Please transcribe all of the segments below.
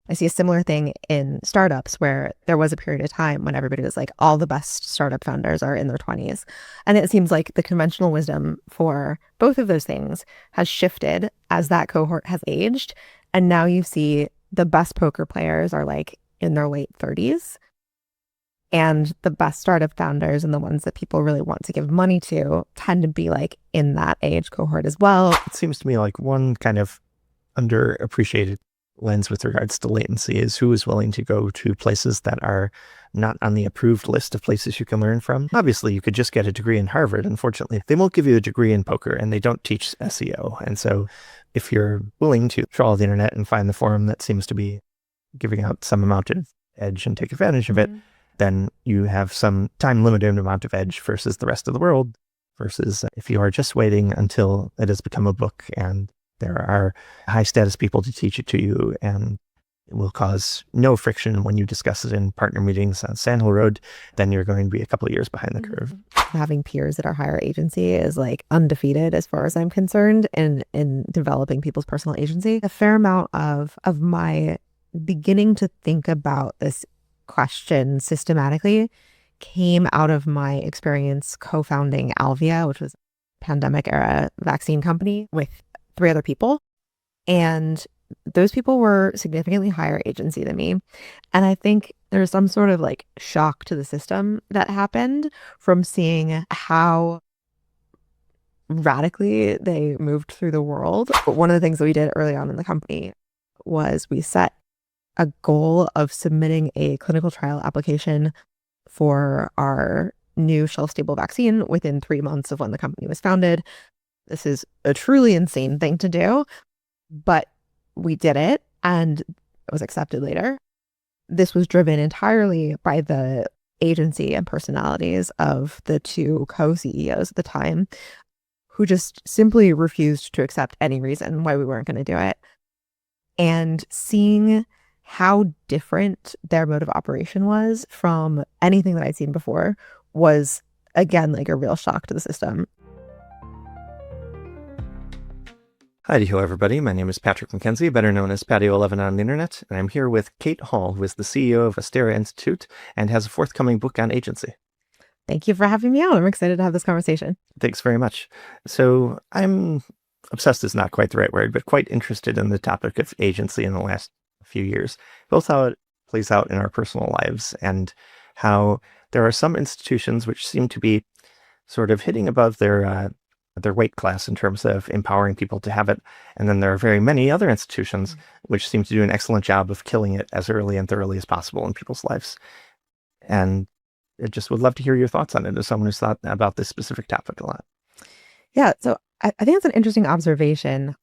I see a similar thing in startups where there was a period of time when everybody was like, all the best startup founders are in their 20s. And it seems like the conventional wisdom for both of those things has shifted as that cohort has aged. And now you see the best poker players are like in their late 30s. And the best startup founders and the ones that people really want to give money to tend to be like in that age cohort as well. It seems to me like one kind of underappreciated lens with regards to latency is who is willing to go to places that are not on the approved list of places you can learn from. Obviously, you could just get a degree in Harvard. Unfortunately, they won't give you a degree in poker and they don't teach SEO. And so if you're willing to trawl the internet and find the forum that seems to be giving out some amount of edge and take advantage of it, then you have some time limited amount of edge versus the rest of the world, versus if you are just waiting until it has become a book and there are high status people to teach it to you and it will cause no friction when you discuss it in partner meetings on Sand Hill Road, then you're going to be a couple of years behind the curve. Having peers at our higher agency is like undefeated as far as I'm concerned in developing people's personal agency. A fair amount of my beginning to think about this question systematically came out of my experience co-founding Alvia, which was a pandemic era vaccine company, with 3 other people. And those people were significantly higher agency than me. And I think there's some sort of like shock to the system that happened from seeing how radically they moved through the world. But one of the things that we did early on in the company was we set a goal of submitting a clinical trial application for our new shelf-stable vaccine within 3 months of when the company was founded. This is a truly insane thing to do, but we did it and it was accepted later. This was driven entirely by the agency and personalities of the 2 co-CEOs at the time, who just simply refused to accept any reason why we weren't going to do it. And seeing how different their mode of operation was from anything that I'd seen before was, again, like a real shock to the system. Hi, hello everybody. My name is Patrick McKenzie, better known as Patio11 on the internet, and I'm here with Cate Hall, who is the CEO of Astera Institute and has a forthcoming book on agency. Thank you for having me on. I'm excited to have this conversation. Thanks very much. So I'm obsessed is not quite the right word, but quite interested in the topic of agency in the last few years, both how it plays out in our personal lives and how there are some institutions which seem to be sort of hitting above their weight class in terms of empowering people to have it. And then there are very many other institutions which seem to do an excellent job of killing it as early and thoroughly as possible in people's lives. And I just would love to hear your thoughts on it as someone who's thought about this specific topic a lot. Yeah, so I think it's an interesting observation.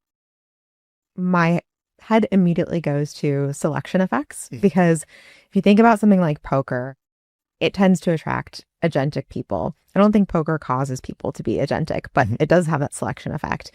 My head immediately goes to selection effects, because if you think about something like poker, it tends to attract agentic people. I don't think poker causes people to be agentic, but it does have that selection effect.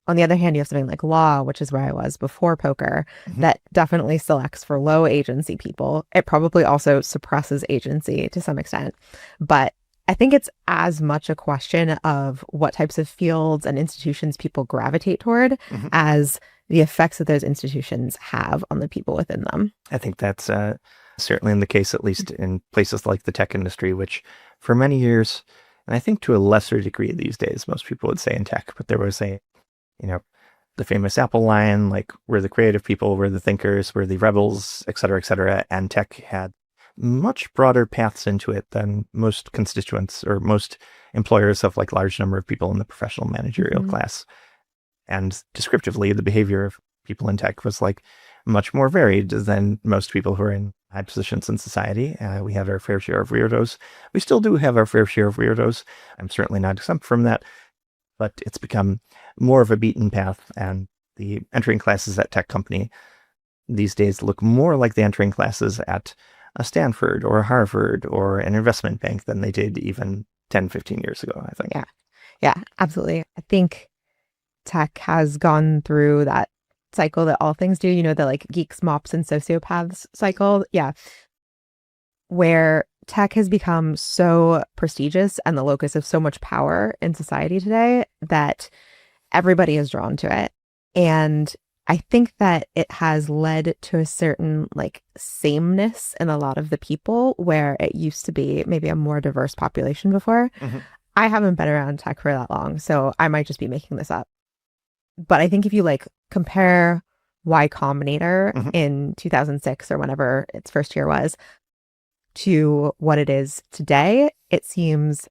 On the other hand, you have something like law, which is where I was before poker, that definitely selects for low agency people. It probably also suppresses agency to some extent. But I think it's as much a question of what types of fields and institutions people gravitate toward as the effects that those institutions have on the people within them. I think that's certainly in the case, at least in places like the tech industry, which for many years, and I think to a lesser degree these days, most people would say in tech, but there was the famous Apple line, like we're the creative people, we're the thinkers, we're the rebels, et cetera, and tech had much broader paths into it than most constituents or most employers of like large number of people in the professional managerial class. And descriptively, the behavior of people in tech was like much more varied than most people who are in high positions in society. We had our fair share of weirdos. We still do have our fair share of weirdos. I'm certainly not exempt from that, but it's become more of a beaten path. And the entering classes at tech company these days look more like the entering classes at a Stanford or a Harvard or an investment bank than they did even 10, 15 years ago, I think. Yeah, absolutely. I think tech has gone through that cycle that all things do, the like geeks, mops, and sociopaths cycle. Yeah. Where tech has become so prestigious and the locus of so much power in society today that everybody is drawn to it. And I think that it has led to a certain like sameness in a lot of the people where it used to be maybe a more diverse population before. Hmm. I haven't been around tech for that long, so I might just be making this up. But I think if you like compare Y Combinator Hmm. in 2006 or whenever its first year was to what it is today, it seems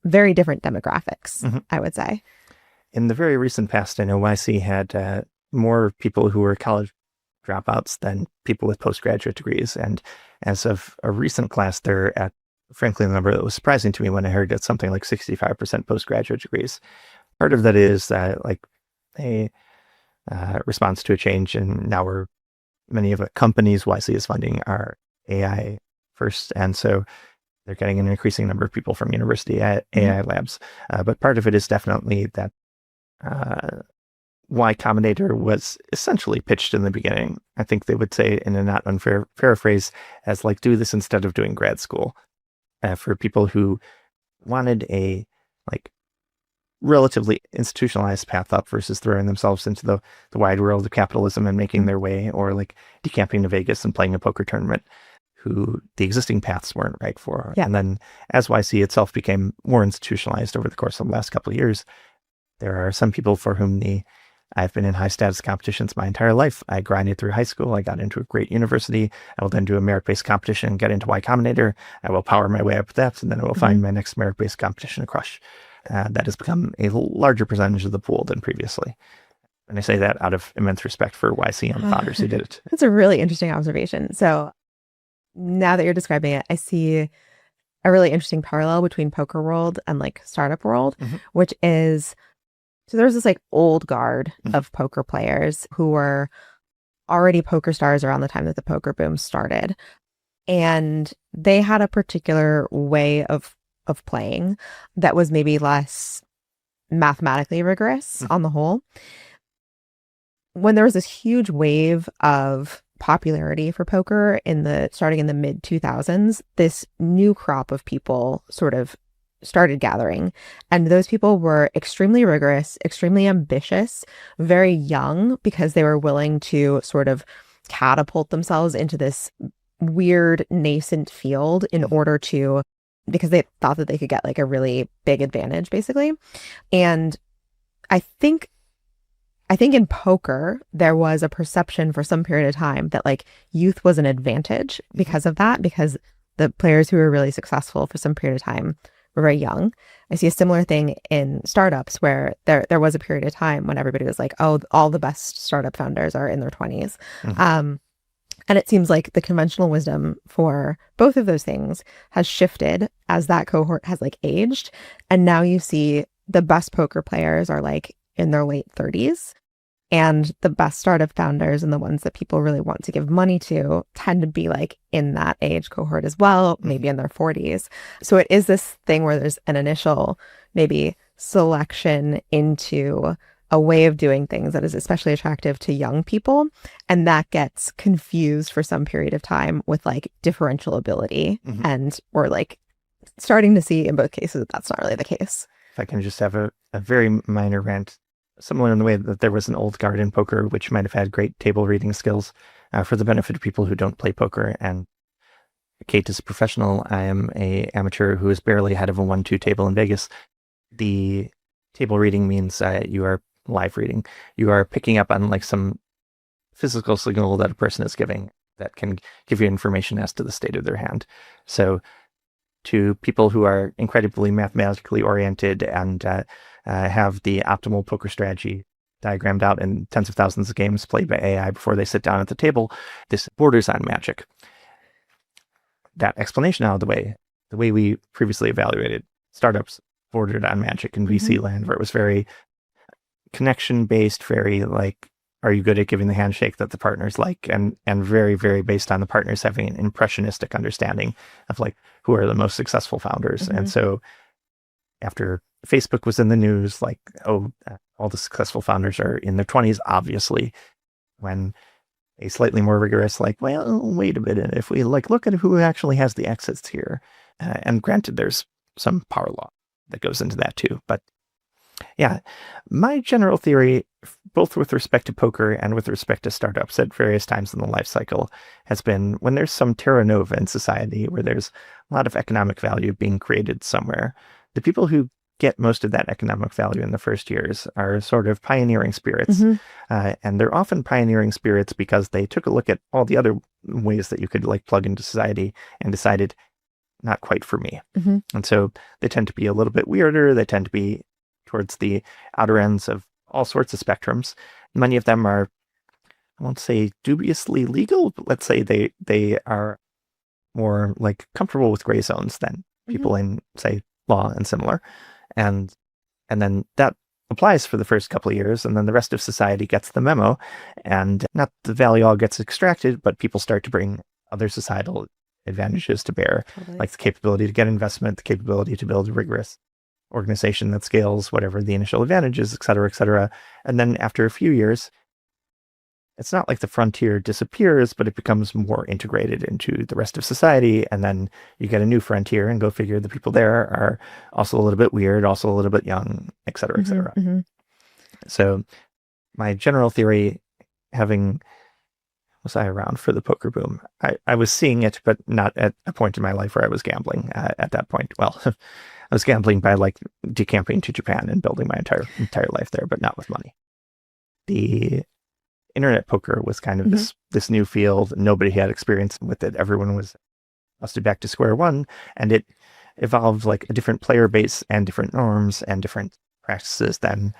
very different demographics, Hmm. I would say. In the very recent past, I know YC had more people who were college dropouts than people with postgraduate degrees. And as of a recent class, they're at, frankly, the number that was surprising to me when I heard it's something like 65% postgraduate degrees. Part of that is like a response to a change, and now many of the companies YC is funding are AI first, and so they're getting an increasing number of people from university Mhm. AI labs. But part of it is definitely that uh, Y Combinator was essentially pitched in the beginning. I think they would say in a not unfair paraphrase as like, do this instead of doing grad school, for people who wanted a like relatively institutionalized path up versus throwing themselves into the wide world of capitalism and making Mhm. their way, or like decamping to Vegas and playing a poker tournament, who the existing paths weren't right for. Yeah. And then as YC itself became more institutionalized over the course of the last couple of years, there are some people for whom I've been in high status competitions my entire life. I grinded through high school. I got into a great university. I will then do a merit-based competition, get into Y Combinator. I will power my way up that, and then I will Mhm. find my next merit-based competition to crush. That has become a larger percentage of the pool than previously. And I say that out of immense respect for YC and the founders who did it. That's a really interesting observation. So now that you're describing it, I see a really interesting parallel between poker world and like startup world, Hmm. which is so there's this like old guard Hmm. of poker players who were already poker stars around the time that the poker boom started. And they had a particular way of playing that was maybe less mathematically rigorous Hmm. on the whole. When there was this huge wave of popularity for poker in the starting in the mid 2000s, this new crop of people sort of started gathering. And those people were extremely rigorous, extremely ambitious, very young because they were willing to sort of catapult themselves into this weird nascent field in Hmm. order to because they thought that they could get like a really big advantage basically. And I think I think in poker, there was a perception for some period of time that like youth was an advantage Hmm. because of that, because the players who were really successful for some period of time were very young. I see a similar thing in startups where there was a period of time when everybody was like, oh, all the best startup founders are in their 20s. Hmm. Um, and it seems like the conventional wisdom for both of those things has shifted as that cohort has like aged. And now you see the best poker players are like in their late 30s. And the best startup founders and the ones that people really want to give money to tend to be like in that age cohort as well, Hmm. maybe in their 40s. So it is this thing where there's an initial maybe selection into a way of doing things that is especially attractive to young people. And that gets confused for some period of time with like differential ability. Hmm. And we're like starting to see in both cases that that's not really the case. If I can just have a very minor rant, similar in the way that there was an old guard in poker, which might have had great table reading skills, for the benefit of people who don't play poker. And Cate is a professional. I am a amateur who is barely ahead of a 1-2 table in Vegas. The table reading means you are live reading. You are picking up on like some physical signal that a person is giving that can give you information as to the state of their hand. So to people who are incredibly mathematically oriented and have the optimal poker strategy diagrammed out in tens of thousands of games played by AI before they sit down at the table, this borders on magic. That explanation out of the way we previously evaluated startups bordered on magic in Mm-hmm. VC land, where it was very connection based, very like, are you good at giving the handshake that the partners like, and very, very based on the partners having an impressionistic understanding of like who are the most successful founders. Mm-hmm. And so after Facebook was in the news, like, oh, all the successful founders are in their 20s, obviously, when a slightly more rigorous, like, well, wait a minute, if we like look at who actually has the exits here, and granted, there's some power law that goes into that too, but Yeah. My general theory, both with respect to poker and with respect to startups at various times in the life cycle, has been when there's some terra nova in society where there's a lot of economic value being created somewhere, the people who get most of that economic value in the first years are sort of pioneering spirits. Hmm. And they're often pioneering spirits because they took a look at all the other ways that you could like plug into society and decided not quite for me. Hmm. And so they tend to be a little bit weirder. They tend to be towards the outer ends of all sorts of spectrums. Many of them are, I won't say dubiously legal, but let's say they are more like comfortable with gray zones than Hmm. people in, say, law and similar. And and then that applies for the first couple of years, and then the rest of society gets the memo, and not the value all gets extracted, but people start to bring other societal advantages to bear, Totally. like the capability to get investment, the capability to build a rigorous organization that scales, whatever the initial advantages, et cetera, et cetera. And then after a few years, it's not like the frontier disappears, but it becomes more integrated into the rest of society. And then you get a new frontier, and go figure the people there are also a little bit weird, also a little bit young, et cetera, et Hmm. cetera. Hmm. So my general theory, having was I around for the poker boom? I was seeing it, but not at a point in my life where I was gambling at that point. Well, I was gambling by like decamping to Japan and building my entire life there, but not with money. The internet poker was kind of Hmm. this new field. Nobody had experience with it. Everyone was busted back to square one, and it evolved like a different player base and different norms and different practices than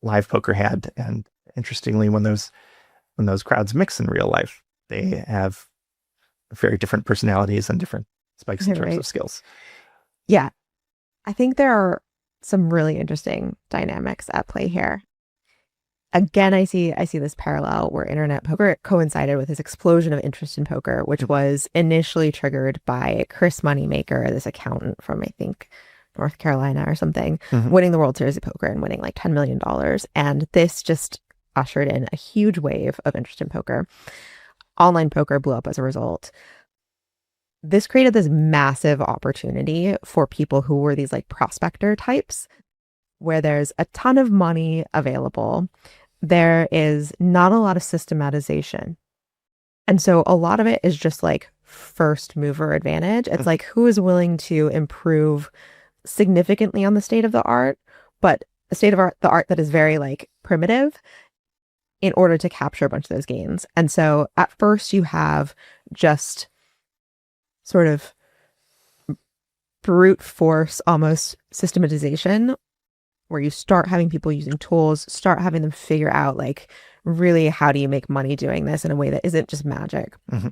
live poker had. And interestingly, when those crowds mix in real life, they have very different personalities and different spikes in terms Right. of skills. Yeah. I think there are some really interesting dynamics at play here. Again, I see this parallel where internet poker coincided with this explosion of interest in poker, which was initially triggered by Chris Moneymaker, this accountant from I think North Carolina or something, Mm-hmm. winning the World Series of Poker and winning like $10 million. And this just ushered in a huge wave of interest in poker. Online poker blew up as a result. This created this massive opportunity for people who were these like prospector types, where there's a ton of money available. There is not a lot of systematization. And so a lot of it is just like first mover advantage. It's like who is willing to improve significantly on the state of the art, but the state of art, the art that is very like primitive in order to capture a bunch of those gains. And so at first you have just sort of brute force, almost systematization, where you start having people using tools, start having them figure out like really how do you make money doing this in a way that isn't just magic. Mm-hmm.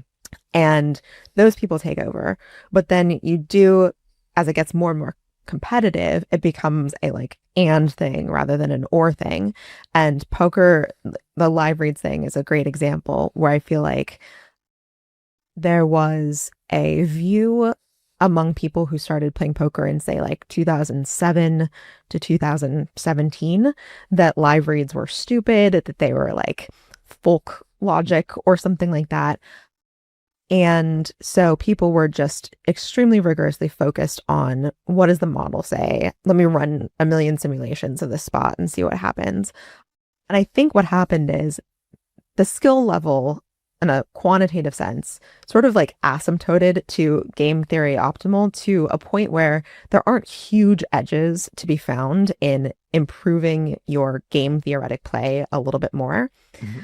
And those people take over. But then you do, as it gets more and more competitive, it becomes a like and thing rather than an or thing. And poker, the live reads thing is a great example where I feel like there was a view among people who started playing poker in say like 2007 to 2017 that live reads were stupid, that they were like folk logic or something like that. And so people were just extremely rigorously focused on what does the model say? Let me run a million simulations of this spot and see what happens. And I think what happened is the skill level in a quantitative sense sort of like asymptoted to game theory optimal to a point where there aren't huge edges to be found in improving your game theoretic play a little bit more. Mm-hmm.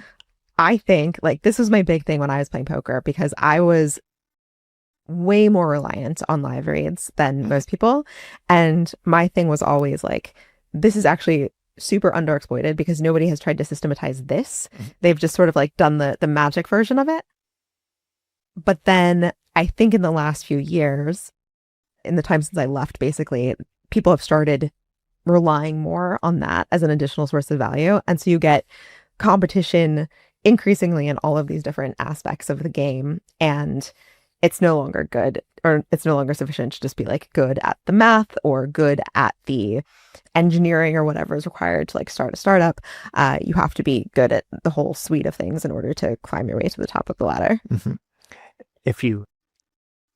I think like this was my big thing when I was playing poker because I was way more reliant on live reads than most people. And my thing was always like, this is actually super underexploited because nobody has tried to systematize this. Mm-hmm. They've just sort of like done the magic version of it. But then I think in the last few years, in the time since I left, basically, people have started relying more on that as an additional source of value. And so you get competition increasingly in all of these different aspects of the game. And it's no longer good, or it's no longer sufficient to just be like good at the math or good at the engineering or whatever is required to like start a startup. You have to be good at the whole suite of things in order to climb your way to the top of the ladder. Mm-hmm. If you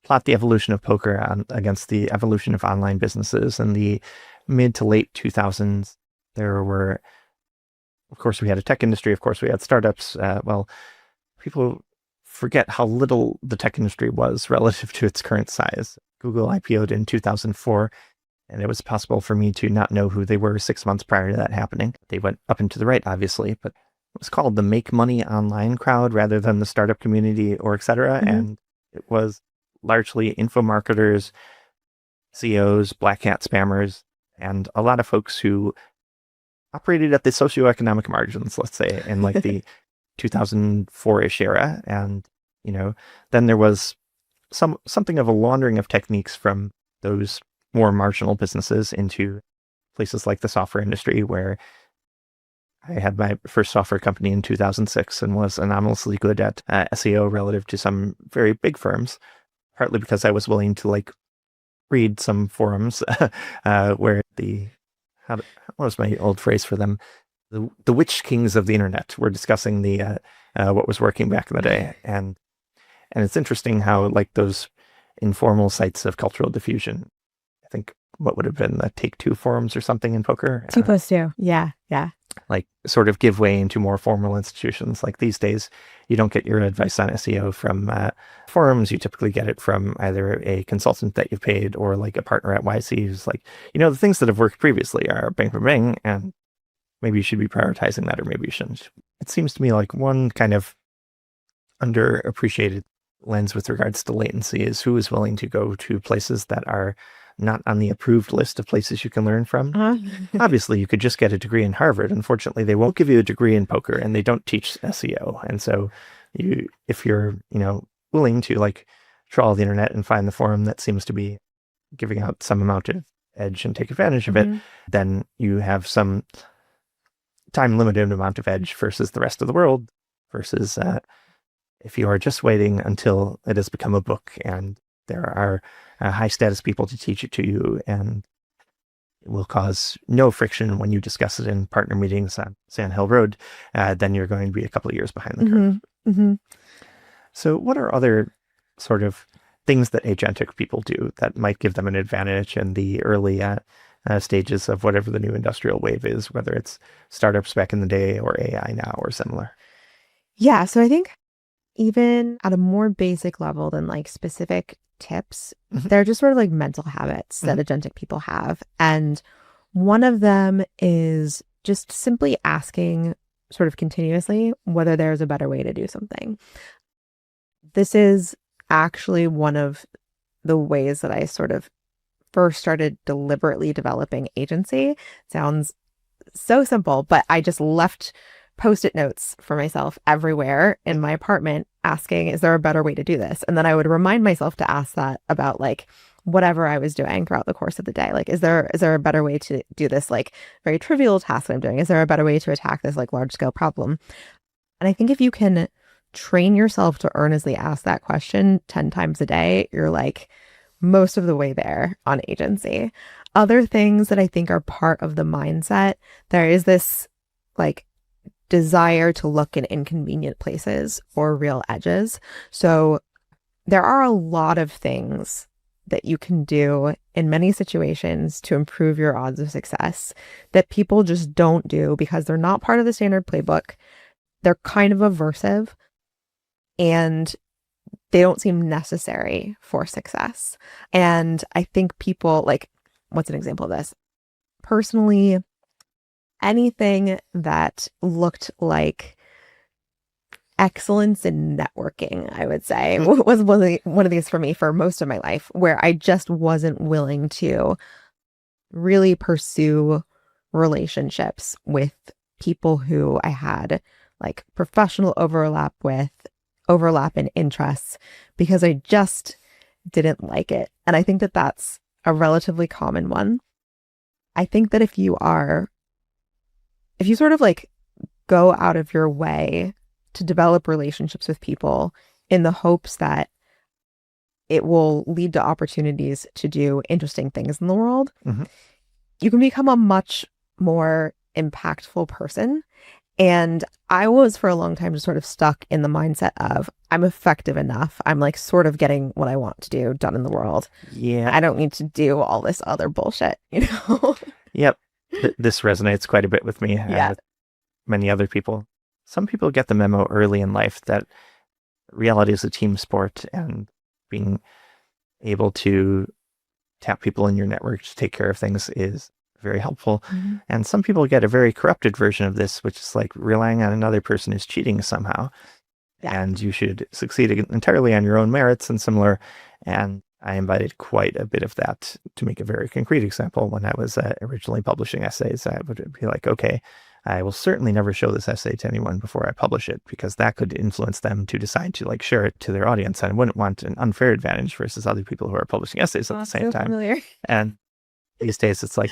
plot the evolution of poker against the evolution of online businesses and the mid to late 2000s, there were, of course, we had a tech industry. Of course, we had startups. Well, people forget how little the tech industry was relative to its current size. Google IPO'd in 2004, and it was possible for me to not know who they were 6 months prior to that happening. They went up and to the right, obviously, but it was called the Make Money Online crowd rather than the startup community or et cetera. Mm-hmm. And it was largely info marketers, CEOs, black hat spammers, and a lot of folks who operated at the socioeconomic margins, let's say, in like the 2004-ish era. And, then there was something of a laundering of techniques from those more marginal businesses into places like the software industry, where I had my first software company in 2006 and was anomalously good at SEO relative to some very big firms, partly because I was willing to read some forums where what was my old phrase for them? The witch kings of the internet were discussing the what was working back in the day. And it's interesting how those informal sites of cultural diffusion, I think what would have been the Take-Two forums or something in poker. 2+2. Yeah. Sort of give way into more formal institutions. Like these days, you don't get your advice on SEO from forums. You typically get it from either a consultant that you've paid or a partner at YC who's the things that have worked previously are bang, bang, bang, and maybe you should be prioritizing that or maybe you shouldn't. It seems to me like one kind of underappreciated lens with regards to latency is who is willing to go to places that are not on the approved list of places you can learn from. Obviously, you could just get a degree in Harvard. Unfortunately, they won't give you a degree in poker and they don't teach SEO. And so if you're, willing to trawl the internet and find the forum that seems to be giving out some amount of edge and take advantage of it, then you have some time limited amount of edge versus the rest of the world, versus if you are just waiting until it has become a book and there are high status people to teach it to you, and it will cause no friction when you discuss it in partner meetings on Sand Hill Road, then you're going to be a couple of years behind the curve. Mm-hmm. So what are other sort of things that agentic people do that might give them an advantage in the early stages of whatever the new industrial wave is, whether it's startups back in the day or AI now or similar? Yeah. So I think even at a more basic level than specific tips, they're just sort of mental habits that agentic people have. And one of them is just simply asking sort of continuously whether there's a better way to do something. This is actually one of the ways that I sort of first started deliberately developing agency. Sounds so simple, but I just left Post-it notes for myself everywhere in my apartment asking, is there a better way to do this? And then I would remind myself to ask that about whatever I was doing throughout the course of the day. Is there a better way to do this very trivial task that I'm doing? Is there a better way to attack this large scale problem? And I think if you can train yourself to earnestly ask that question 10 times a day, you're most of the way there on agency. Other things that I think are part of the mindset, there is this desire to look in inconvenient places or real edges. So there are a lot of things that you can do in many situations to improve your odds of success that people just don't do because they're not part of the standard playbook. They're kind of aversive and they don't seem necessary for success. And I think people what's an example of this? Personally, anything that looked like excellence in networking, I would say, was one of these for me for most of my life, where I just wasn't willing to really pursue relationships with people who I had professional overlap in interests, because I just didn't like it. And I think that that's a relatively common one. I think that if you sort of go out of your way to develop relationships with people in the hopes that it will lead to opportunities to do interesting things in the world, you can become a much more impactful person. And I was for a long time just sort of stuck in the mindset of I'm effective enough. I'm sort of getting what I want to do done in the world. Yeah. I don't need to do all this other bullshit, Yep. This resonates quite a bit with me and Yeah. with many other people. Some people get the memo early in life that reality is a team sport, and being able to tap people in your network to take care of things is very helpful. Mhm. And some people get a very corrupted version of this, which is like relying on another person is cheating somehow. Yeah. And you should succeed entirely on your own merits and similar. And I embodied quite a bit of that. To make a very concrete example, when I was originally publishing essays, I would be like, okay, I will certainly never show this essay to anyone before I publish it, because that could influence them to decide to like share it to their audience. And I wouldn't want an unfair advantage versus other people who are publishing essays at the same So time. familiar. And these days it's like,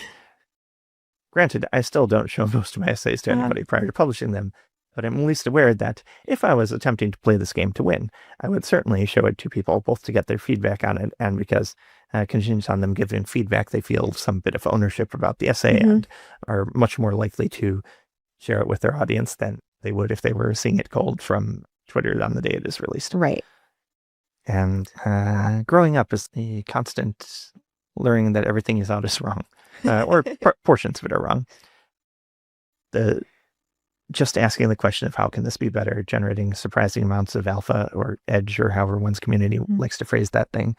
granted, I still don't show most of my essays to anybody prior to publishing them, but I'm at least aware that if I was attempting to play this game to win, I would certainly show it to people, both to get their feedback on it and because contingent on them giving feedback, they feel some bit of ownership about the essay and are much more likely to share it with their audience than they would if they were seeing it cold from Twitter on the day it is released. Right. And growing up is the constant learning that everything you thought is wrong, or portions of it are wrong. Just asking the question of how can this be better, generating surprising amounts of alpha or edge, or however one's community likes to phrase that thing.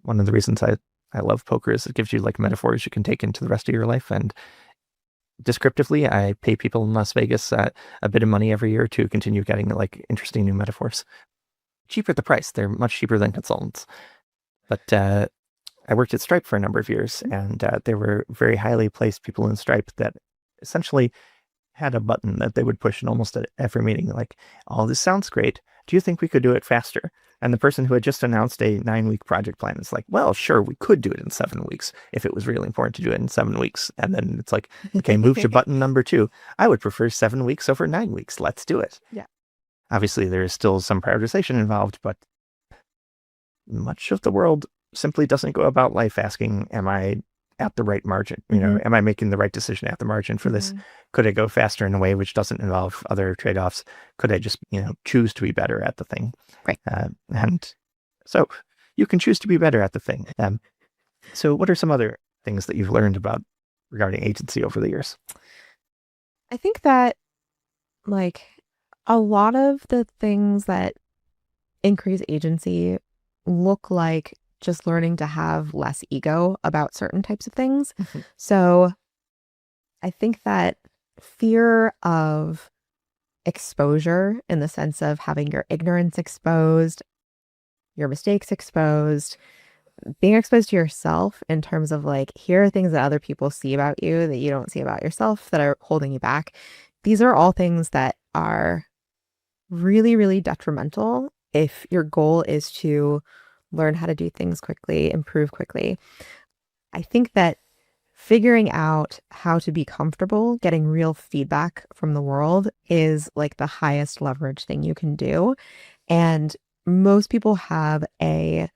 One of the reasons I love poker is it gives you like metaphors you can take into the rest of your life. And descriptively, I pay people in Las Vegas a bit of money every year to continue getting like interesting new metaphors. Cheaper at the price. They're much cheaper than consultants. But I worked at Stripe for a number of years, and there were very highly placed people in Stripe that essentially had a button that they would push in almost at every meeting, like, oh, this sounds great. Do you think we could do it faster? And the person who had just announced a 9-week project plan is like, well, sure, we could do it in 7 weeks if it was really important to do it in 7 weeks. And then it's like, okay, move to button number 2. I would prefer 7 weeks over 9 weeks. Let's do it. Yeah. Obviously, there is still some prioritization involved, but much of the world simply doesn't go about life asking, am I at the right margin? Am I making the right decision at the margin for this? Could I go faster in a way which doesn't involve other trade-offs? Could I just, choose to be better at the thing? Right. And so you can choose to be better at the thing. So what are some other things that you've learned about regarding agency over the years? I think that like a lot of the things that increase agency look like just learning to have less ego about certain types of things. So I think that fear of exposure, in the sense of having your ignorance exposed, your mistakes exposed, being exposed to yourself in terms of like, here are things that other people see about you that you don't see about yourself that are holding you back. These are all things that are really, really detrimental if your goal is to learn how to do things quickly, improve quickly. I think that figuring out how to be comfortable getting real feedback from the world is like the highest leverage thing you can do. And most people have a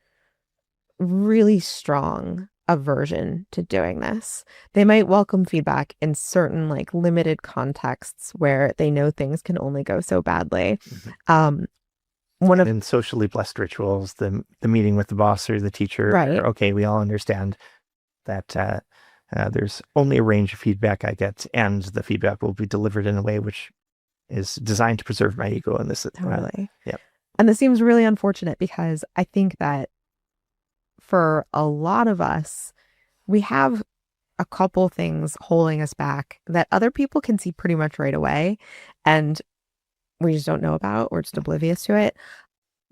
really strong aversion to doing this. They might welcome feedback in certain like limited contexts where they know things can only go so badly. In socially blessed rituals, the meeting with the boss or the teacher, right. Okay, we all understand that there's only a range of feedback I get, and the feedback will be delivered in a way which is designed to preserve my ego in this. Totally. Yep. And this seems really unfortunate because I think that for a lot of us, we have a couple things holding us back that other people can see pretty much right away. And we just don't know about. We're just oblivious to it.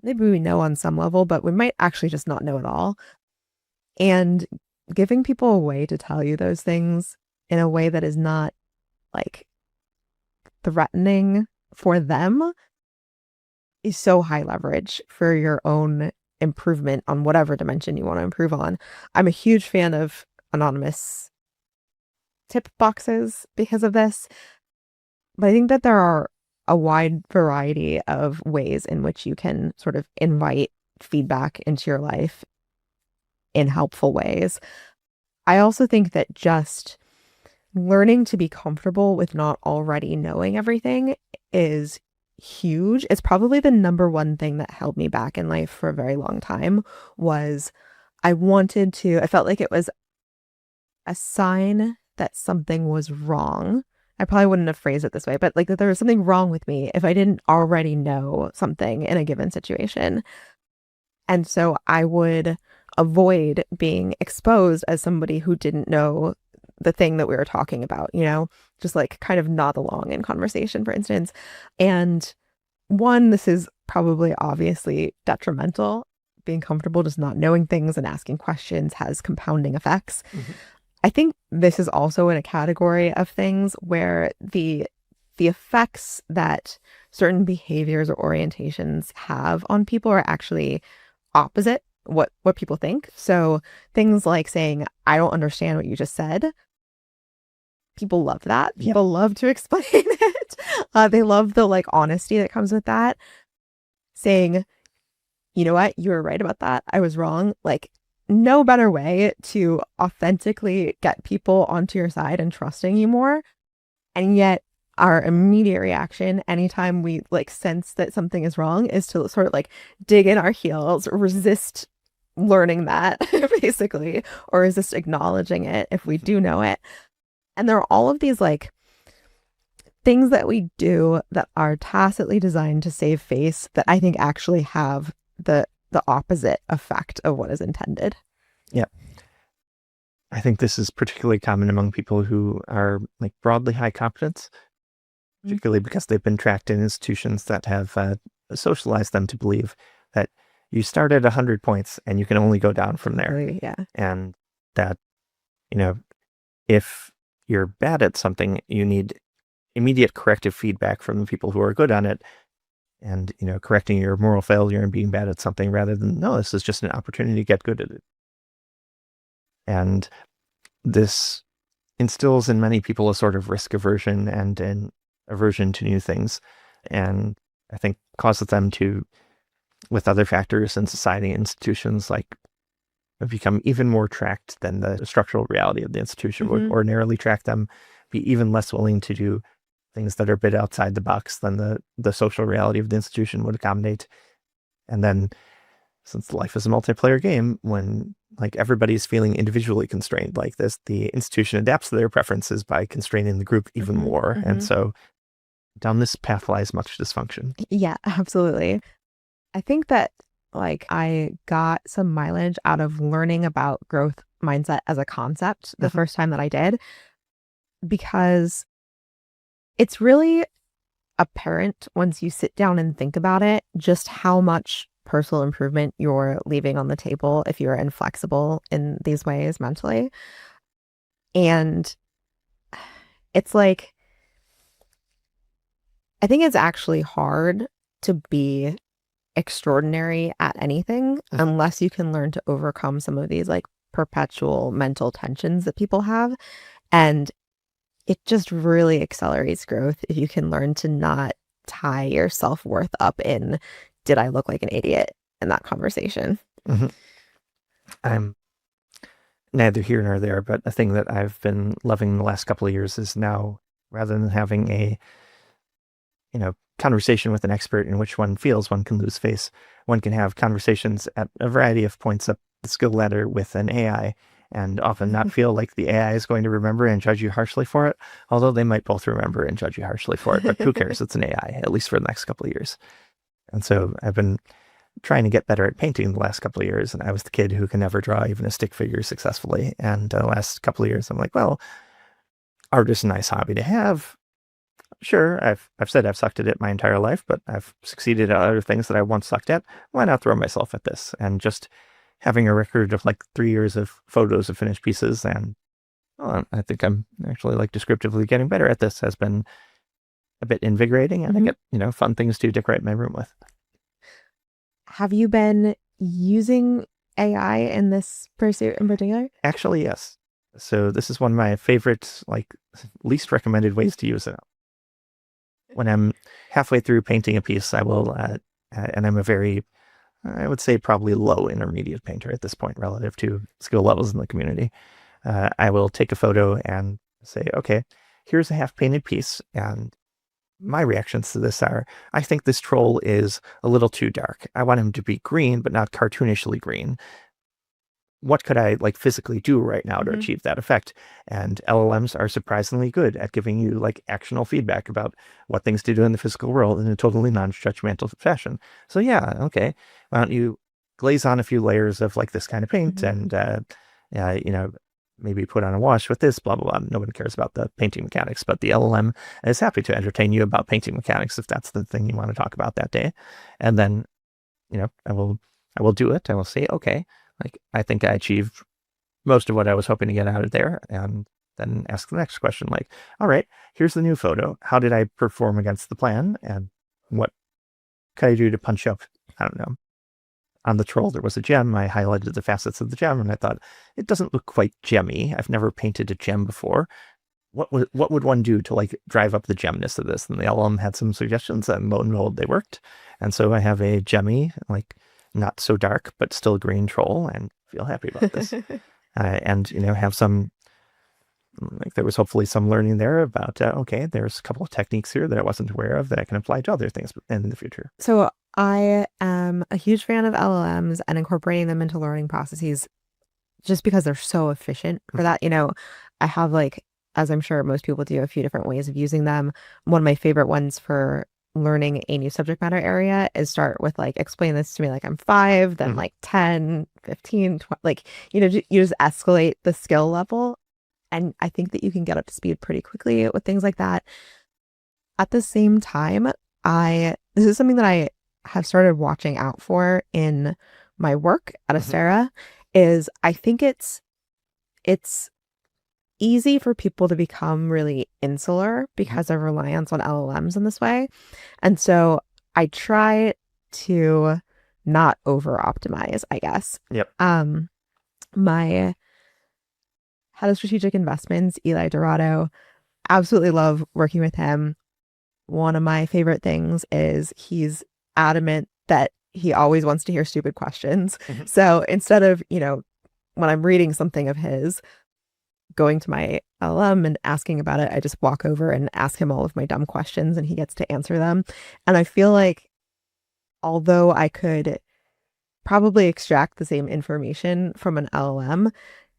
Maybe we know on some level, but we might actually just not know at all. And giving people a way to tell you those things in a way that is not like threatening for them is so high leverage for your own improvement on whatever dimension you want to improve on. I'm a huge fan of anonymous tip boxes because of this, but I think that there are a wide variety of ways in which you can sort of invite feedback into your life in helpful ways. I also think that just learning to be comfortable with not already knowing everything is huge. It's probably the number one thing that held me back in life for a very long time was I felt like it was a sign that something was wrong. I probably wouldn't have phrased it this way, but like that there was something wrong with me if I didn't already know something in a given situation. And so I would avoid being exposed as somebody who didn't know the thing that we were talking about, just like kind of nod along in conversation, for instance. And one, this is probably obviously detrimental. Being comfortable just not knowing things and asking questions has compounding effects. I think this is also in a category of things where the effects that certain behaviors or orientations have on people are actually opposite what people think. So things like saying, I don't understand what you just said. People love that. People love to explain it. They love the like honesty that comes with that. Saying, you know what, you were right about that. I was wrong. Like, no better way to authentically get people onto your side and trusting you more. And yet our immediate reaction anytime we like sense that something is wrong is to sort of like dig in our heels, resist learning that basically, or resist acknowledging it if we do know it. And there are all of these like things that we do that are tacitly designed to save face that I think actually have the opposite effect of what is intended. Yeah. I think this is particularly common among people who are like broadly high competence, particularly because they've been tracked in institutions that have socialized them to believe that you start at 100 points and you can only go down from there. Yeah. And that, if you're bad at something, you need immediate corrective feedback from the people who are good on it. And, correcting your moral failure and being bad at something rather than, no, this is just an opportunity to get good at it. And this instills in many people a sort of risk aversion and an aversion to new things. And I think causes them to, with other factors in society and institutions, like become even more tracked than the structural reality of the institution would ordinarily track them, be even less willing to do things that are a bit outside the box than the social reality of the institution would accommodate. And then, since life is a multiplayer game, when like everybody's feeling individually constrained like this, the institution adapts to their preferences by constraining the group even more. And so down this path lies much dysfunction. Yeah, absolutely. I think that like I got some mileage out of learning about growth mindset as a concept the first time that I did, because it's really apparent once you sit down and think about it, just how much personal improvement you're leaving on the table if you're inflexible in these ways mentally. And it's like, I think it's actually hard to be extraordinary at anything unless you can learn to overcome some of these like perpetual mental tensions that people have. And it just really accelerates growth if you can learn to not tie your self-worth up in, did I look like an idiot in that conversation? I'm neither here nor there, but a thing that I've been loving the last couple of years is now, rather than having a conversation with an expert in which one feels one can lose face, one can have conversations at a variety of points up the skill ladder with an AI, and often not feel like the AI is going to remember and judge you harshly for it, although they might both remember and judge you harshly for it. But who cares? It's an AI, at least for the next couple of years. And so I've been trying to get better at painting the last couple of years, and I was the kid who can never draw even a stick figure successfully. And the last couple of years, I'm like, well, art is a nice hobby to have. Sure, I've said I've sucked at it my entire life, but I've succeeded at other things that I once sucked at. Why not throw myself at this? And just having a record of like 3 years of photos of finished pieces, and I think I'm actually like descriptively getting better at this, has been a bit invigorating, and I get fun things to decorate my room with. Have you been using AI in this pursuit in particular? Actually, yes. So this is one of my favorite, like least recommended ways to use it. When I'm halfway through painting a piece, I will, and I'm a very, I would say probably low intermediate painter at this point relative to skill levels in the community. I will take a photo and say, okay, here's a half painted piece. And my reactions to this are, I think this troll is a little too dark. I want him to be green, but not cartoonishly green. what could I like physically do right now to Mhm. achieve that effect? And LLMs are surprisingly good at giving you like actionable feedback about what things to do in the physical world in a totally non-judgmental fashion. So yeah, okay, why don't you glaze on a few layers of like this kind of paint Mhm. and maybe put on a wash with this, blah blah blah. No one cares about the painting mechanics, but the LLM is happy to entertain you about painting mechanics if that's the thing you want to talk about that day. And then I will do it. I will say, okay, like I think I achieved most of what I was hoping to get out of there, and then ask the next question, like, all right, here's the new photo. How did I perform against the plan, and what could I do to punch up? I don't know. On the troll, there was a gem. I highlighted the facets of the gem, and I thought it doesn't look quite gemmy. I've never painted a gem before. What would one do to like drive up the gemness of this? And the LLM had some suggestions, and lo and behold, they worked. And so I have a gemmy, like not so dark but still green troll, and feel happy about this. And have some like there was hopefully some learning there about okay, there's a couple of techniques here that I wasn't aware of that I can apply to other things in the future. So I am a huge fan of LLMs and incorporating them into learning processes just because they're so efficient for that. I have like, as I'm sure most people do, a few different ways of using them. One of my favorite ones for learning a new subject matter area is start with like, explain this to me like I'm 5, then Mhm. like 10, 15, 20, like, you just escalate the skill level. And I think that you can get up to speed pretty quickly with things like that. At the same time, this is something that I have started watching out for in my work at Mhm. Astera is I think it's easy for people to become really insular Mhm. because of reliance on LLMs in this way. And so I try to not over optimize, I guess. Yep. My head of strategic investments, Eli Dorado, absolutely love working with him. One of my favorite things is he's adamant that he always wants to hear stupid questions. Mhm. So instead of, when I'm reading something of his, going to my LM and asking about it, I just walk over and ask him all of my dumb questions and he gets to answer them. And I feel like although I could probably extract the same information from an LLM,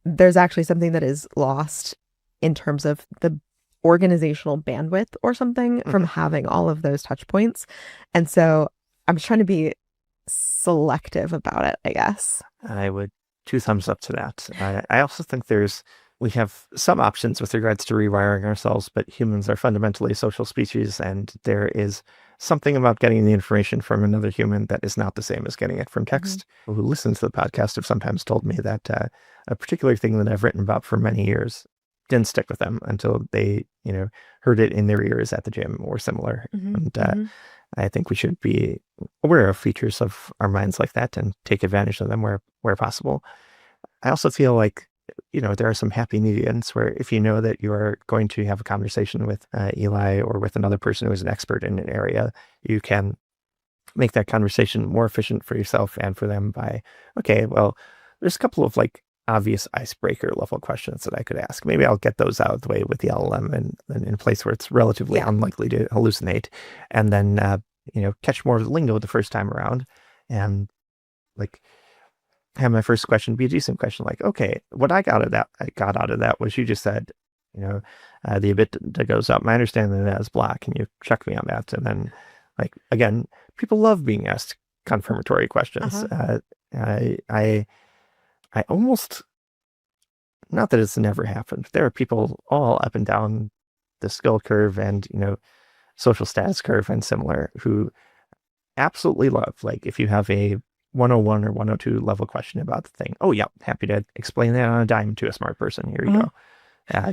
there's actually something that is lost in terms of the organizational bandwidth or something from Mhm. having all of those touch points. And so I'm just trying to be selective about it, I guess. I would two thumbs up to that. I also think we have some options with regards to rewiring ourselves, but humans are fundamentally a social species, and there is something about getting the information from another human that is not the same as getting it from Mhm. text. People who listen to the podcast have sometimes told me that a particular thing that I've written about for many years didn't stick with them until they, heard it in their ears at the gym or similar. Mhm. And Mhm. I think we should be aware of features of our minds like that and take advantage of them where possible. I also feel like, there are some happy mediums where if you know that you are going to have a conversation with Eli or with another person who is an expert in an area, you can make that conversation more efficient for yourself and for them by, okay, well, there's a couple of like obvious icebreaker level questions that I could ask. Maybe I'll get those out of the way with the LLM and in a place where it's relatively Yeah. unlikely to hallucinate, and then catch more of the lingo the first time around, and like have my first question be a decent question. Like, okay, what I got out of that was you just said, you know, the EBITDA goes up. My understanding of that is blah. Can you check me on that? And then, like again, people love being asked confirmatory questions. Uh-huh. I, I, I almost not that it's never happened. But there are people all up and down the skill curve and social status curve and similar who absolutely love. Like if you have a 101 or 102 level question about the thing. Oh, yeah, happy to explain that on a dime to a smart person. Here you Uh-huh. go.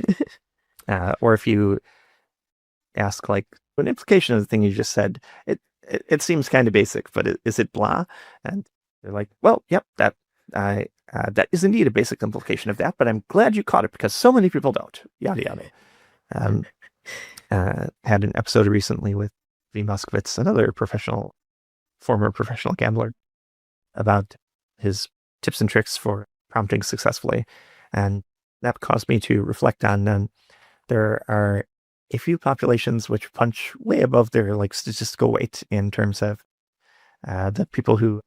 Uh, or if you ask like an implication of the thing you just said, it seems kind of basic, but is it blah? And they're like, well, yep, that is indeed a basic implication of that, but I'm glad you caught it because so many people don't. Yada yada. Um, had an episode recently with V. Moskowitz, another former professional gambler, about his tips and tricks for prompting successfully. And that caused me to reflect on there are a few populations which punch way above their like statistical weight in terms of the people who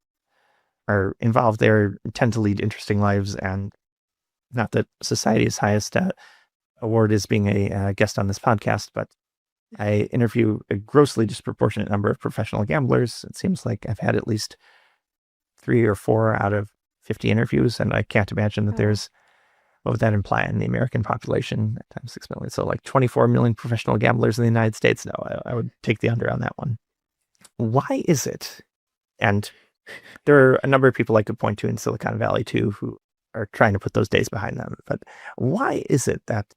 are involved there tend to lead interesting lives. And not that society's highest award is being a guest on this podcast, but I interview a grossly disproportionate number of professional gamblers. It seems like I've had at least 3 or 4 out of 50 interviews, and I can't imagine that there's, what would that imply in the American population times 6 million? So like 24 million professional gamblers in the United States. No, I would take the under on that one. Why is it? And there are a number of people I could point to in Silicon Valley too, who are trying to put those days behind them. But why is it that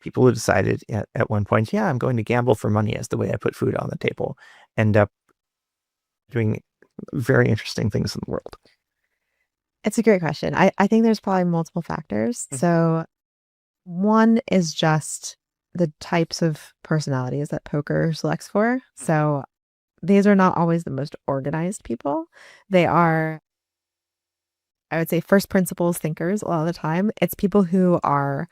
people who decided at one point, yeah, I'm going to gamble for money as the way I put food on the table, end up doing very interesting things in the world? It's a great question. I think there's probably multiple factors. So one is just the types of personalities that poker selects for. So these are not always the most organized people. They are, I would say, first principles thinkers a lot of the time. It's people who are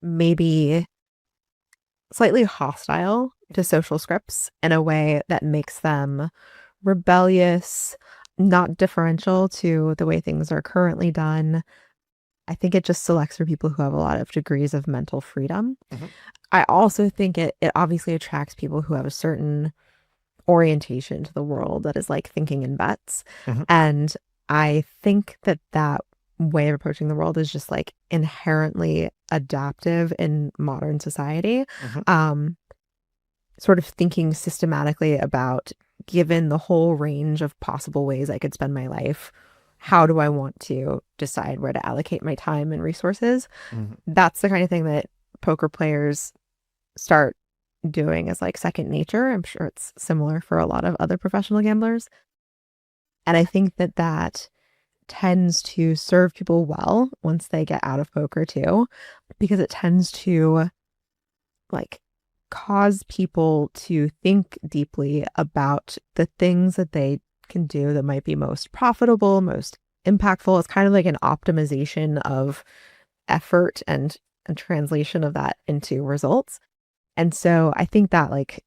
maybe slightly hostile to social scripts in a way that makes them rebellious, not differential to the way things are currently done. I think it just selects for people who have a lot of degrees of mental freedom. I also think it obviously attracts people who have a certain orientation to the world that is like thinking in bets. And I think that way of approaching the world is just like inherently adaptive in modern society. Sort of thinking systematically about, given the whole range of possible ways I could spend my life, how do I want to decide where to allocate my time and resources? That's the kind of thing that poker players start doing as like second nature. I'm sure it's similar for a lot of other professional gamblers. And I think that tends to serve people well once they get out of poker too, because it tends to like cause people to think deeply about the things that they can do that might be most profitable, most impactful. It's kind of like an optimization of effort and translation of that into results. And so I think that like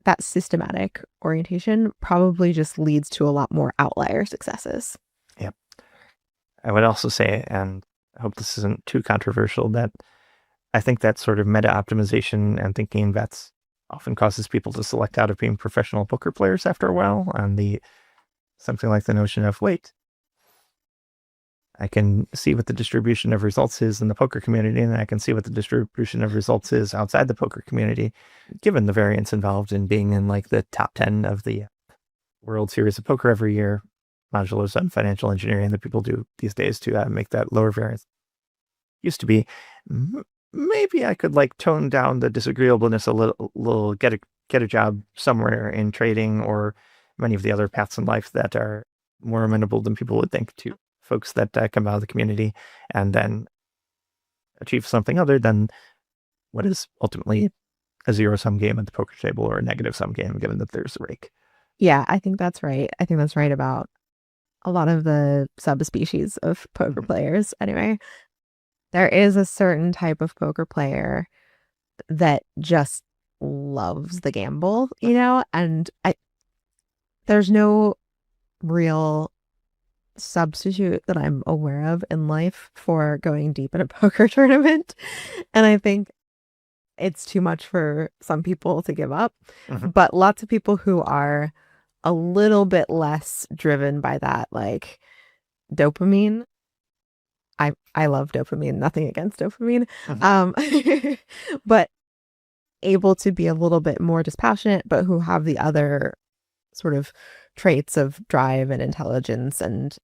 that systematic orientation probably just leads to a lot more outlier successes. Yep. I would also say, and I hope this isn't too controversial, that I think that sort of meta optimization and thinking in bets often causes people to select out of being professional poker players after a while. And something like the notion of, wait, I can see what the distribution of results is in the poker community, and I can see what the distribution of results is outside the poker community, given the variance involved in being in like the top 10 of the World Series of Poker every year, modulos on financial engineering that people do these days to make that lower variance. Used to be, maybe I could like tone down the disagreeableness a little, get a job somewhere in trading or many of the other paths in life that are more amenable than people would think to folks that come out of the community, and then achieve something other than what is ultimately a zero-sum game at the poker table or a negative-sum game, given that there's a rake. Yeah, I think that's right. I think that's right about a lot of the subspecies of poker players. Anyway, there is a certain type of poker player that just loves the gamble, you know, and there's no real substitute that I'm aware of in life for going deep in a poker tournament. And I think it's too much for some people to give up. But lots of people who are a little bit less driven by that, like dopamine. I love dopamine, nothing against dopamine. But able to be a little bit more dispassionate, but who have the other sort of traits of drive and intelligence and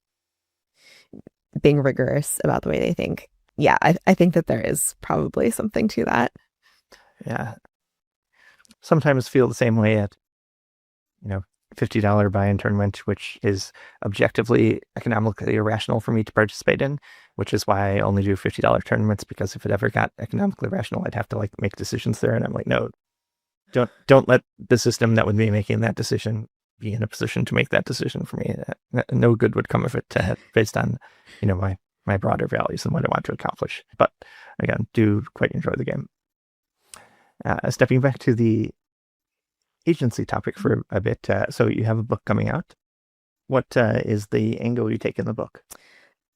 being rigorous about the way they think. Yeah, I think that there is probably something to that. Yeah. Sometimes feel the same way at, $50 buy-in tournament, which is objectively economically irrational for me to participate in, which is why I only do $50 tournaments, because if it ever got economically rational, I'd have to like make decisions there. And I'm like, no, don't let the system that would be making that decision be in a position to make that decision for me. No good would come of it based on, my broader values and what I want to accomplish. But again, do quite enjoy the game. Stepping back to the agency topic for a bit. So you have a book coming out. What is the angle you take in the book?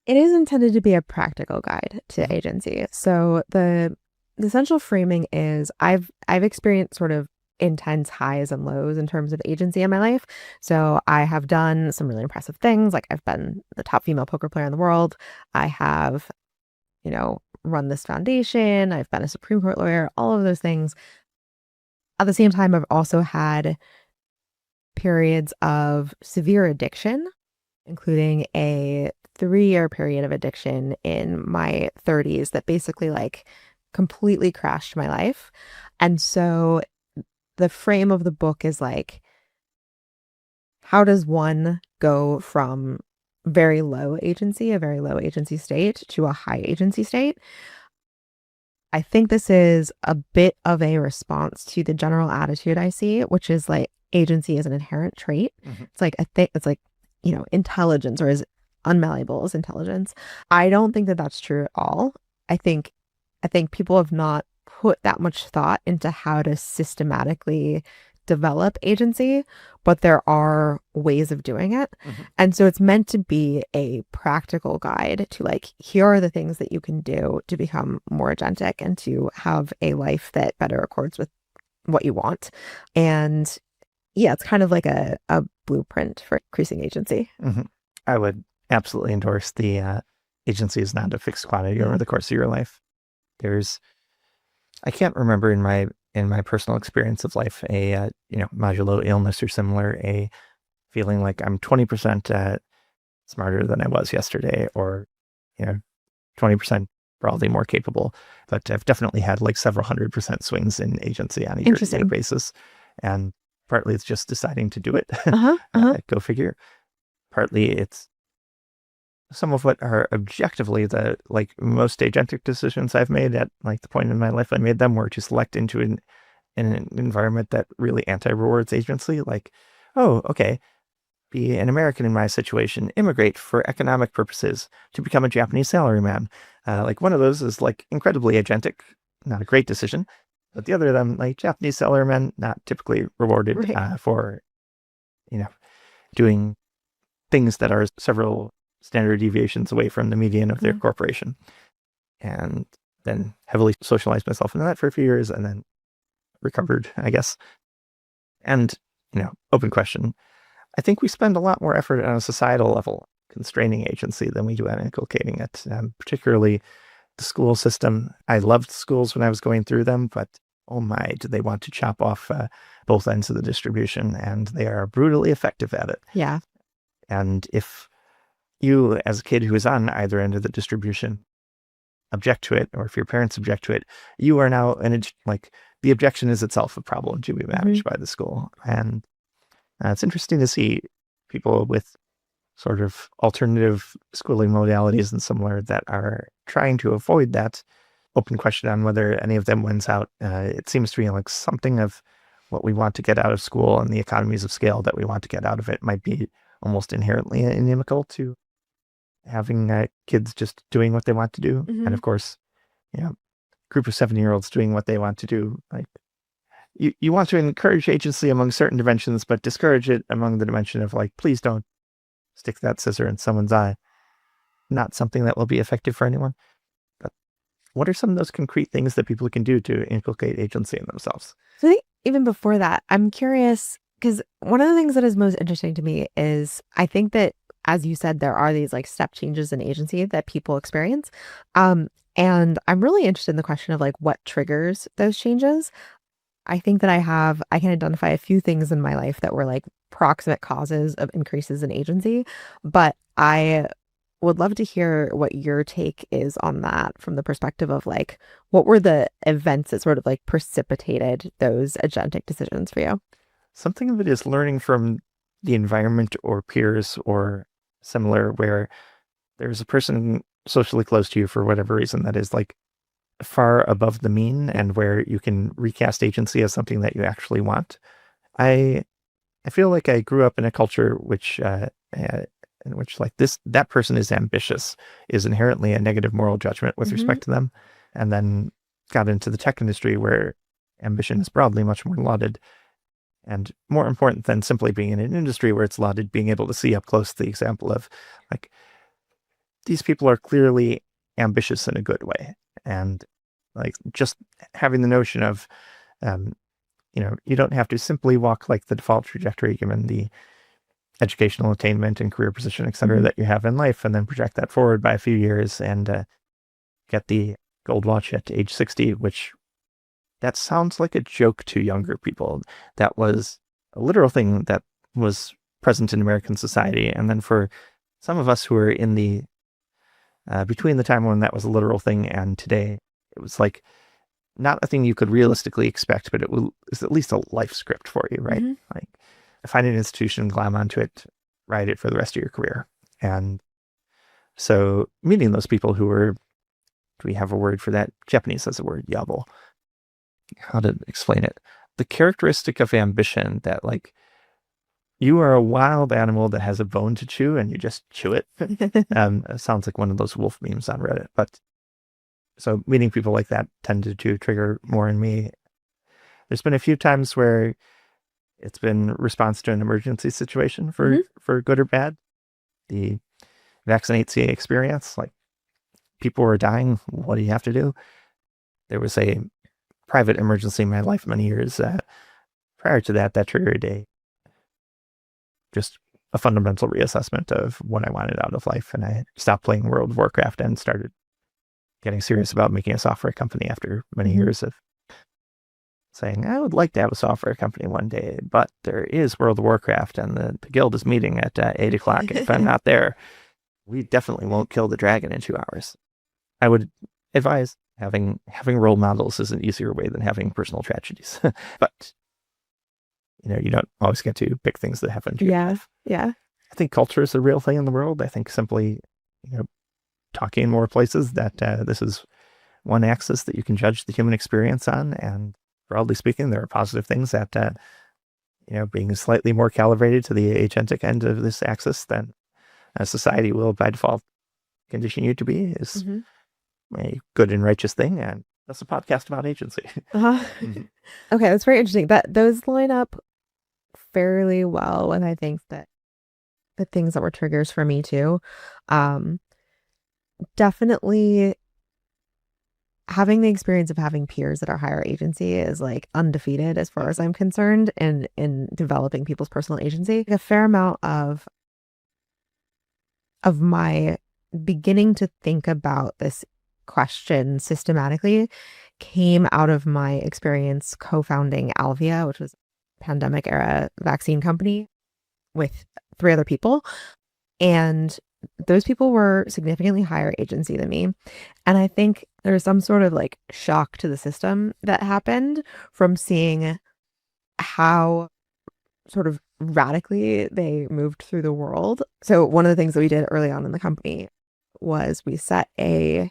It is intended to be a practical guide to Mhm. agency. So the essential framing is I've experienced sort of intense highs and lows in terms of agency in my life. So I have done some really impressive things. Like I've been the top female poker player in the world. I have, run this foundation. I've been a Supreme Court lawyer, all of those things. At the same time, I've also had periods of severe addiction, including a 3-year period of addiction in my 30s that basically like completely crashed my life. And so the frame of the book is like, how does one go from a very low agency state to a high agency state? I think this is a bit of a response to the general attitude I see, which is like agency is an inherent trait. Mhm. It's like, I think it's like, intelligence or as unmalleable as intelligence. I don't think that that's true at all. I think, I think people have not put that much thought into how to systematically develop agency, but there are ways of doing it. Mhm. And so it's meant to be a practical guide to like, here are the things that you can do to become more agentic and to have a life that better accords with what you want. And yeah, it's kind of like a blueprint for increasing agency. Mhm. I would absolutely endorse the agency is not a fixed quantity over Yeah. the course of your life. There's, I can't remember in my personal experience of life a modulo illness or similar, a feeling like I'm 20% smarter than I was yesterday, or 20% broadly more capable. But I've definitely had like several 100% swings in agency on a year-to-year Interesting. basis, and partly it's just deciding to do it. Uh-huh. Uh-huh. Go figure. Partly it's some of what are objectively the like most agentic decisions I've made at like the point in my life I made them were to select into an environment that really anti-rewards agency. Like, oh, okay, be an American in my situation, immigrate for economic purposes to become a Japanese salaryman. Like one of those is like incredibly agentic, not a great decision. But the other of them, like Japanese salarymen, not typically rewarded Right. for, doing things that are several standard deviations away from the median of their Uh-huh. corporation. And then heavily socialized myself into that for a few years and then recovered, I guess. And, open question. I think we spend a lot more effort on a societal level constraining agency than we do on inculcating it, particularly the school system. I loved schools when I was going through them, but oh my, do they want to chop off both ends of the distribution, and they are brutally effective at it. Yeah. And if you, as a kid who is on either end of the distribution, object to it, or if your parents object to it, you are now like the objection is itself a problem to be Hmm. managed by the school. And it's interesting to see people with sort of alternative schooling modalities and similar that are trying to avoid that open question on whether any of them wins out. It seems to be like something of what we want to get out of school and the economies of scale that we want to get out of it might be almost inherently inimical to having kids just doing what they want to do. And Hmm. of course, group of 7-year-olds doing what they want to do. Like you want to encourage agency among certain dimensions, but discourage it among the dimension of like, please don't stick that scissor in someone's eye. Not something that will be effective for anyone. But what are some of those concrete things that people can do to inculcate agency in themselves? So I think even before that, I'm curious because one of the things that is most interesting to me is I think that, as you said, there are these like step changes in agency that people experience. Um, and I'm really interested in the question of like what triggers those changes. I think that I can identify a few things in my life that were like proximate causes of increases in agency, but I would love to hear what your take is on that from the perspective of like, what were the events that sort of like precipitated those agentic decisions for you? Something of it is learning from the environment or peers or similar where there's a person socially close to you for whatever reason that is like far above the mean and where you can recast agency as something that you actually want. I I feel like I grew up in a culture in which like that person is ambitious is inherently a negative moral judgment with Hmm. respect to them, and then got into the tech industry where ambition is broadly much more lauded. And more important than simply being in an industry where it's lauded, being able to see up close the example of like, these people are clearly ambitious in a good way. And like just having the notion of, you don't have to simply walk like the default trajectory given the educational attainment and career position, et cetera, that you have in life, and then project that forward by a few years and get the gold watch at age 60, which that sounds like a joke to younger people. That was a literal thing that was present in American society. And then for some of us who are in the between the time when that was a literal thing and today, it was like not a thing you could realistically expect, but it was at least a life script for you, right? Like find an institution, glam onto it, ride it for the rest of your career. And so meeting those people who were, do we have a word for that? Japanese has a word, yabo. How to explain it? The characteristic of ambition that like you are a wild animal that has a bone to chew and you just chew it. It sounds like one of those wolf memes on Reddit. But so meeting people like that tended to trigger more in me. There's been a few times where it's been response to an emergency situation for good or bad. The vaccinate CA experience, like people were dying. What do you have to do? There was a private emergency in my life many years prior to that triggered just a fundamental reassessment of what I wanted out of life. And I stopped playing World of Warcraft and started getting serious about making a software company after many years of saying, I would like to have a software company one day, but there is World of Warcraft and the guild is meeting at 8 o'clock. If I'm not there, we definitely won't kill the dragon in 2 hours. I would advise having role models is an easier way than having personal tragedies. But you don't always get to pick things that happen to your life. Yeah. I think culture is a real thing in the world. I think simply, talking in more places that this is one axis that you can judge the human experience on. And broadly speaking, there are positive things that, being slightly more calibrated to the agentic end of this axis than society will by default condition you to be is a good and righteous thing. And that's a podcast about agency. Okay, that's very interesting. Those line up fairly well, and I think that the things that were triggers for me too. Definitely having the experience of having peers at our higher agency is like undefeated as far as I'm concerned in developing people's personal agency. A fair amount of my beginning to think about this question systematically came out of my experience co-founding Alvia, which was a pandemic era vaccine company with 3 other people. And those people were significantly higher agency than me. And I think there's some sort of like shock to the system that happened from seeing how sort of radically they moved through the world. So one of the things that we did early on in the company was we set a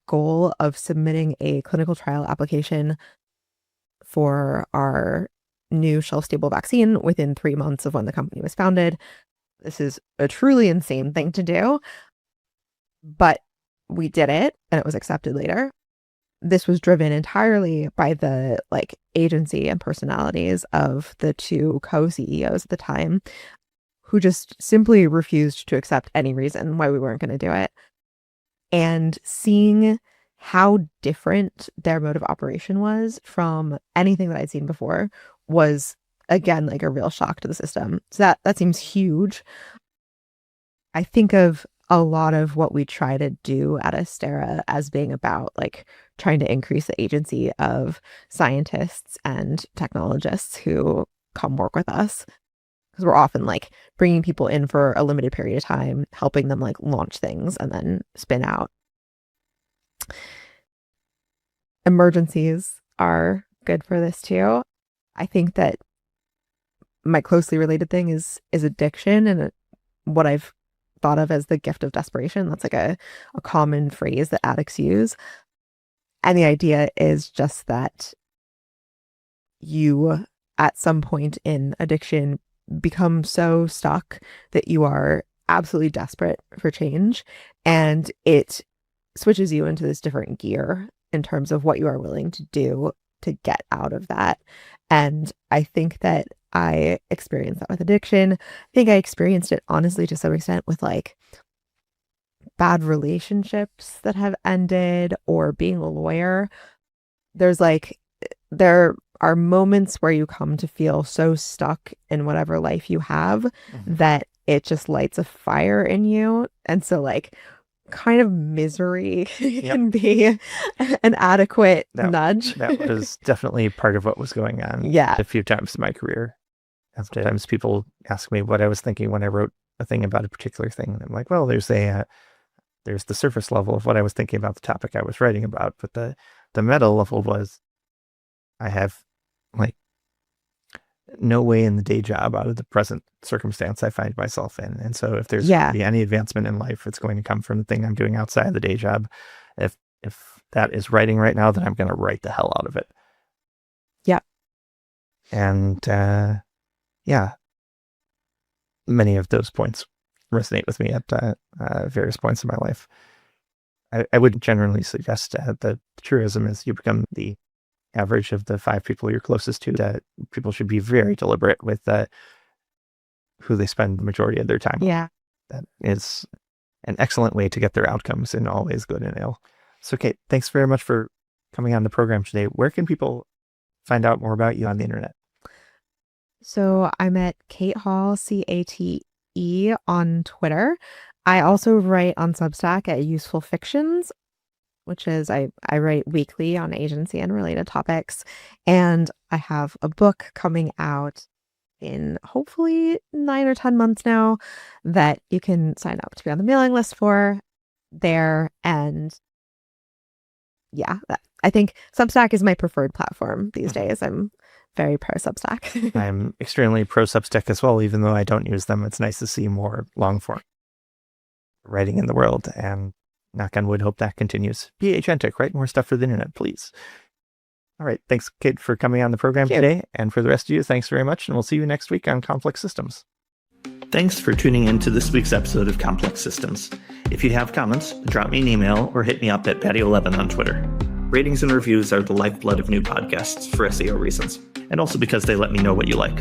goal of submitting a clinical trial application for our new shelf-stable vaccine within 3 months of when the company was founded. This is a truly insane thing to do, but we did it and it was accepted later. This was driven entirely by the like agency and personalities of the 2 co-CEOs at the time, who just simply refused to accept any reason why we weren't going to do it. And seeing how different their mode of operation was from anything that I'd seen before was, again, like a real shock to the system. So that seems huge. I think of a lot of what we try to do at Astera as being about like trying to increase the agency of scientists and technologists who come work with us. Because we're often like bringing people in for a limited period of time, helping them like launch things and then spin out. Emergencies are good for this too. I think that my closely related thing is addiction and what I've thought of as the gift of desperation. That's like a common phrase that addicts use. And the idea is just that you, at some point in addiction, become so stuck that you are absolutely desperate for change. And it switches you into this different gear in terms of what you are willing to do to get out of that. And I think that I experienced that with addiction. I think I experienced it honestly to some extent with like bad relationships that have ended or being a lawyer. There are moments where you come to feel so stuck in whatever life you have that it just lights a fire in you. And so like kind of misery can be an adequate nudge. That was definitely part of what was going on a few times in my career. Sometimes people ask me what I was thinking when I wrote a thing about a particular thing. And I'm like, well, there's the surface level of what I was thinking about the topic I was writing about. But the meta level was I have like no way in the day job out of the present circumstance I find myself in. And so if there's going to be any advancement in life, it's going to come from the thing I'm doing outside of the day job. If that is writing right now, then I'm going to write the hell out of it. Yeah. And many of those points resonate with me at various points in my life. I would generally suggest that the truism is you become the average of the 5 people you're closest to, that people should be very deliberate with who they spend the majority of their time. Yeah. That is an excellent way to get their outcomes in all ways, good and ill. So Cate, thanks very much for coming on the program today. Where can people find out more about you on the internet? So I'm at Cate Hall, Cate on Twitter. I also write on Substack at Useful Fictions, which is I write weekly on agency and related topics. And I have a book coming out in hopefully 9 or 10 months now that you can sign up to be on the mailing list for there. And yeah, I think Substack is my preferred platform these days. I'm very pro Substack. I'm extremely pro Substack as well, even though I don't use them. It's nice to see more long form writing in the world, and knock on wood, hope that continues. Be agentic, write more stuff for the internet, please. All right. Thanks, Cate, for coming on the program today. And for the rest of you, thanks very much. And we'll see you next week on Complex Systems. Thanks for tuning in to this week's episode of Complex Systems. If you have comments, drop me an email or hit me up at Patty11 on Twitter. Ratings and reviews are the lifeblood of new podcasts for SEO reasons, and also because they let me know what you like.